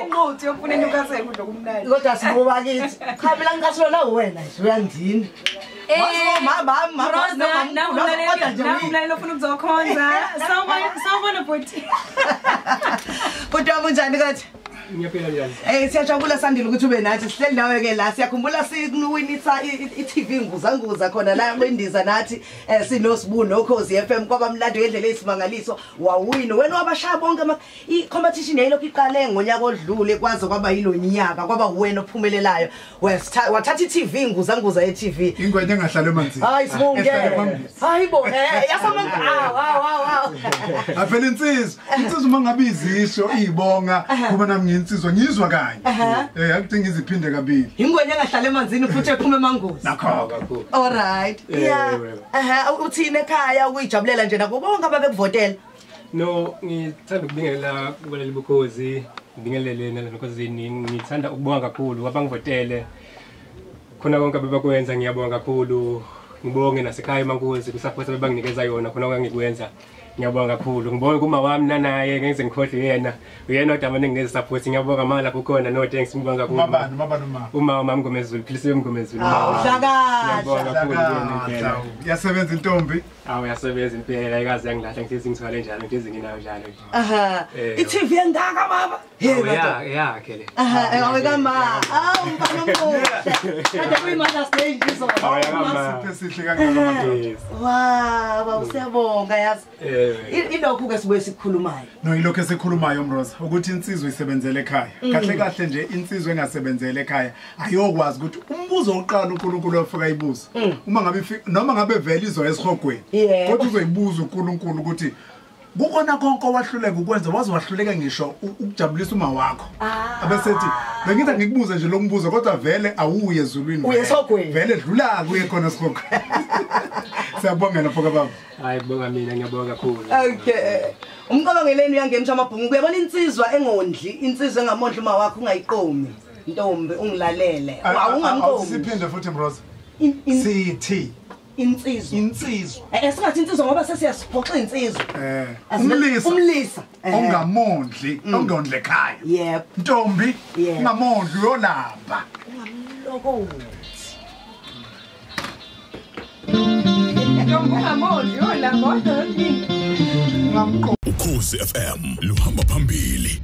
Enqothi yofuna eNewcastle kudlo kumnandi. Kodwa sibuka kithi. Cha mina ngikasilo la wena nje uyangidina. Namhlanje ofuna ukuzokhonza. Sawubona bhuti. Kodwa kunjani kathi? Ngiyaphila njani? Siyajabula Sandile ukuthi ube nathi sihleli nawe ke la siyakhumbula sinuwinisa iTV nguzanguza khona la kwendiza nathi sinosibuni Ukhozi FM kwaba mlando ngendlela esimangaliso wawina wena wabashaya bonke icompetition yayilokho iqale ngonyaka odlule kwaze kwaba yilonyaka kwaba wena ophumelelayo wathatha iTV nguzanguza eTV ingwenya engahlala emanzini hayi sibonke hayibo yasamanga wow afela insizwa uma ngabe izisho izibonga kuba nami insizwa ngizwa kanye akudinga iziphinde kabili ingwenya engahlala emanzini futhi ephuma emangozi nakho kakhulu all right uthini ekhaya ukuyijabulela nje nako bonke ababekuvotela no ngithanda ukubingelela kubaleli Bukhozi ngibingelele nalokuzini ngithanda ukubonga kakhulu abangivotele khona konke ababakwenza ngiyabonga kakhulu ngibonge nasekhaya emangozi kusupport abebanginikeza yona khona ngangikwenza ngiyabonga kakhulu ngibonga kuma wami nanaye ngenze ngikhohle yena uyena odama nengeze support ngiyabonga mala kukhona no thanks ngibonga kakhulu uma mama Mngomezulu philisiwe Mngomezulu uhlakahla yasebenza intombi yasebenza impela ikaze yangilahla ngithi ngithwale njalo ngithi nginayo njalo iTV endaka baba yakhe le awekama umfana omkhulu kade kuyimasa stage izo sihle kangaka wow usiyabonga yazi ilokhu ke sibuye sikhulumayo no ilokho esikhulumayo Mroza ukuthi insizwe isebenzele ekhaya kahle kahle nje insizwe engasebenzele ekhaya ayokwazi ukuthi umbuzo oqala uNkulunkulu ofika ibuza uma ngabe noma ngabe vele izo esihogweni kodwa uzoyibuza uNkulunkulu ukuthi kukhona konke owahluleka ukwenza wahluleka ngisho ukujabulisa uma wakho abesethi bengithi ngikubuze nje lo mbuzo kodwa vele awuye ezulwini vele dlula kuye khona esihogweni siyabonga lapho baba hayi bonga mina ngiyabonga kakhulu okay umcabangeleni uyangemsha amabhungu uyabona insizwa engondli insizwa engamondla uma wakho ungayiqomi ntombi ungilalele awungamqomi siphinde futhi Mroza sithi insizwa esingathi insizwa ngoba sesiyasiphoxa insizwa umlisa ongamondli ongondle ekhaya yep ntombi ungamondli uyolamba ungamloko Ukhozi FM luhamba phambili.